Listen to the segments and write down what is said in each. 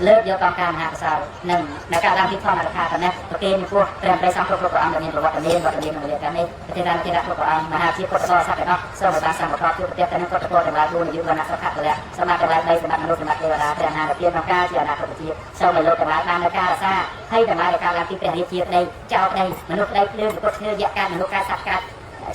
លើកយកកងការមហាកុសលនិងដែលការឡើងទីធម្មរថាതന്നെប្រគេនចំពោះព្រះប្រេសង្ឃគ្រប់ព្រះអង្គដែលមានប្រវត្តិមានវត្តមានក្នុងរយៈកាលនេះប្រទេសរាជាគ្រប់ព្រះអង្គមហាជាពុទ្ធបរិស័ទទាំងអស់សូមឲ្យបានសម្បត្តិជួបប្រទេសទាំងពុទ្ធពលទាំងឡាយ4អាយុវណ្ណៈសុខៈពលៈសម្បត្តិទាំងឡាយ3សម្បត្តិមនុស្សសម្បត្តិទេវតាព្រះអនាគតក្នុងការជាអនាគតជាតិសូមឲ្យលោកទាំងឡាយបាននៅការរក្សាហើយទាំងឡាយការឡើងទីព្រះរាជាក្តីចៅក្តីមនុស្សក្តីភ្លើងពុទ្ធឈើយៈការមនុស្សការសត្វការ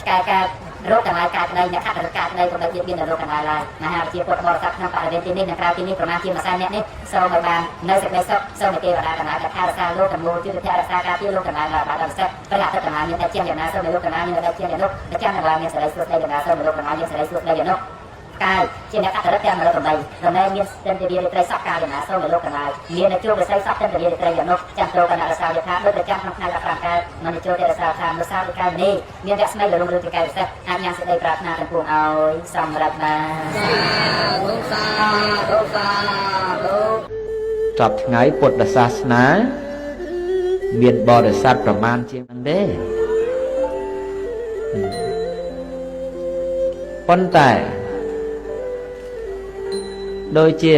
ឆ្កែការរោគទាំងឡាយកើតនៃអ្នកខាត់រកាត់នៃកម្រិតជាតិមានរោគទាំងឡាយមហាវិទ្យាពុទ្ធបរិស័ទក្នុងបរិវេណទីនេះនិងក្រៅទីនេះប្រមាណជាម្សែអ្នកនេះសូមឲ្យបាននៅសេចក្តីសុខសូមឲ្យទេវតាទាំងឡាយដែលថែរក្សាលោកទាំងមូលជួយរក្សាការពារលោកទាំងឡាយបានដល់សេចព្រះអត្តទាំងឡាយមានតែជាយ៉ាងណាសូមឲ្យលោកទាំងឡាយមានតែជាយ៉ាងនោះដែលចាំទាំងឡាយមានសេរីសុខស្ដីយ៉ាងណាសូមឲ្យលោកទាំងឡាយមានសេរីសុខស្ដីយ៉ាងនោះកាយជាអ្នកអត្តរិទ្ធទាំង108រមែងមានស្ទិនវិរិយត្រីសក់កាយយ៉ាងណាសូមឲ្យលោកទាំងឡាយមានតែជួបរស័យសក់ស្ទិនវិរិយត្រីយ៉ាងនោះចាំចូលកណ្ដាលរសាយថាដូចតែចាំក្នុងថ្ងៃ15កើតមិនចូលទេរសាថានុសាវិកាយនេះមានរស្មីលរំលឹកជាកាយពិសេសអាចញ៉ាំសេចក្តីប្រាថ្នាទាំងពួងឲ្យសម្រេចបានចប់ថ្ងៃពុទ្ធសាសនាមានបរិស័ទប្រមាណជាងហ្នឹងទេប៉ុន្តែដូចជា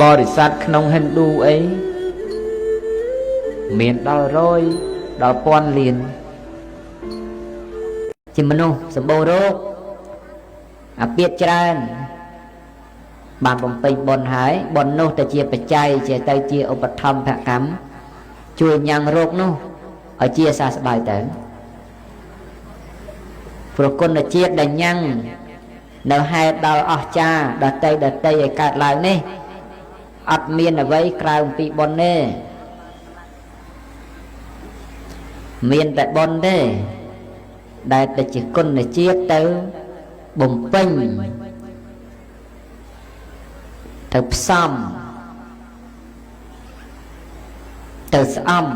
បរិស័ទក្នុងហិណ្ឌូអីមានដល់100ដល់1000លានជាមនុស្សសម្បូររោគអាពាធច្រើនបានបំពេញបុណ្យហើយបុណ្យនោះទៅជាបច្ច័យជាទៅជាឧបត្ថម្ភកម្មជួយញ៉ាំងរោគនោះឲ្យជាសះស្បើយទៅប្រគុណជាតិដែលញ៉ាំងនៅហេតុដល់អស្ចារ្យដតីឲ្យកើតឡើងនេះអត់មានអ្វីក្រៅពីបុណ្យទេមានតែបុណ្យទេដែលទៅជាគុណជាតិទៅបំពេញទៅផ្សំទៅស្អំ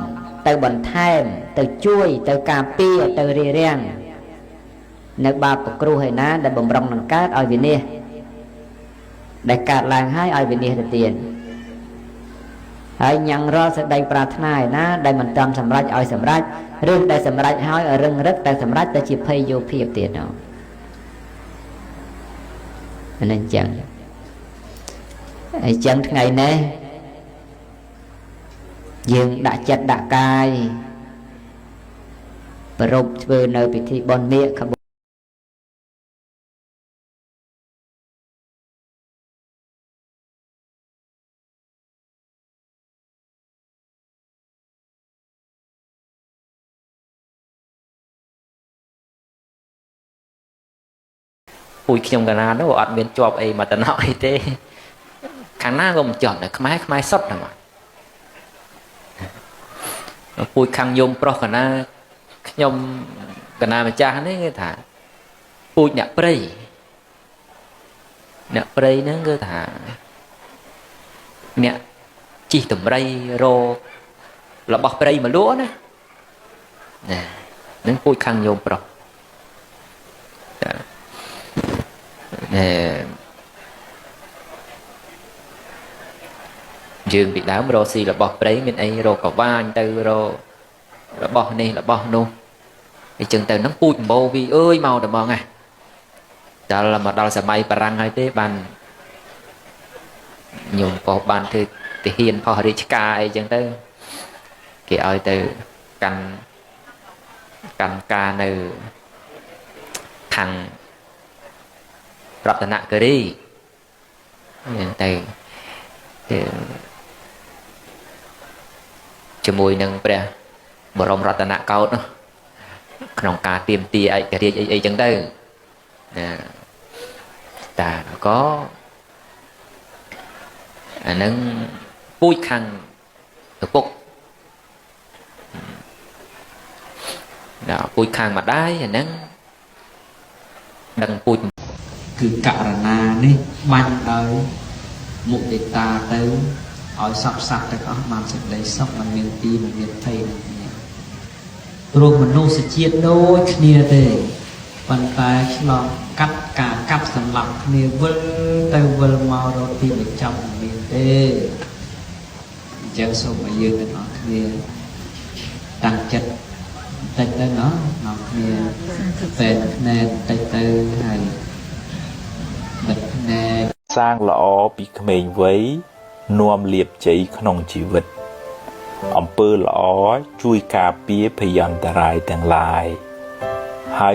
ទៅបន្ថែមទៅជួយទៅការពារទៅរារាំងនៅបាបគ្រោះឯណាដែលបំរុងនឹងកើតឲ្យវិនាសដែលកើតឡើងហើយឲ្យវិនាសទៅទៀតហើយញ៉ាំងរាល់សេចក្តីប្រាថ្នាឯណាដែលមិនតាន់សម្រេចឲ្យសម្រេចឬដែលសម្រេចហើយឲ្យរឹងរឹកតែសម្រេចទៅជាភ័យយោភាពទៀតនោះអានេះអញ្ចឹងថ្ងៃនេះយើងដាក់ចិត្តដាក់កាយប្ររពធ្វើនៅពិធីបុណ្យមាឃក្បួនពូជខ្ញុំកាលណានោះអត់មានជាប់អីមកតំណអីទេខាងណាក៏មិនជាប់ដែរខ្មែរសុទ្ធតែមកពូជខាងយមប្រុសកាលណាខ្ញុំកាលណាម្ចាស់នេះគេថាពូជអ្នកព្រៃហ្នឹងគឺថាអ្នកជីកតម្រៃររបស់ព្រៃមកលក់ណានឹងពូជខាងយមប្រុសយើងពីដើមរកស៊ីរបស់ព្រៃមានអីរកកវាញទៅរករបស់នេះរបស់នោះអញ្ចឹងទៅនឹងពូជម្បោវីអើយមកតែហ្មងណាដល់មកដល់សម័យបារាំងហើយទេបានញោមប៉ុស្តិ៍បានធ្វើទាហានផុសរាជការអីចឹងទៅគេឲ្យទៅកាន់ការនៅខាងរតនគិរីទៅជាមួយនឹងព្រះបរមរតនកោដ្ឋនោះក្នុងការទាមទារឯករាជ្យអីចឹងទៅតាក៏អានឹងពូជខាងឪពុកដល់ពូជខាងម្ដាយអានឹងដឹងពូជគឺករណានេះបាញ់ដោយមុទិតាទៅឲ្យសពសត្វទាំងអស់បានសេចក្តីសុខមិនមានទីមិនមានភ័យនឹងគ្នាព្រោះមនុស្សជាតិដូចគ្នាទេប៉ុន្តែឆ្លងកាត់ការកាប់សម្លាប់គ្នាវិលទៅវិលមករកទីបញ្ចប់មិនមានទេអញ្ចឹងសូមឲ្យយើងទាំងអស់គ្នាតាំងចិត្តតិចទៅណោះនាំគ្នាពេនភ្នែកតិចទៅហើយបិទភ្នែក สร้างละอปีเขมรไว้นวมเลียบใจขนมชีวิตอำเภอละอช่วยกาเปียพยันตรายต่างหลายให้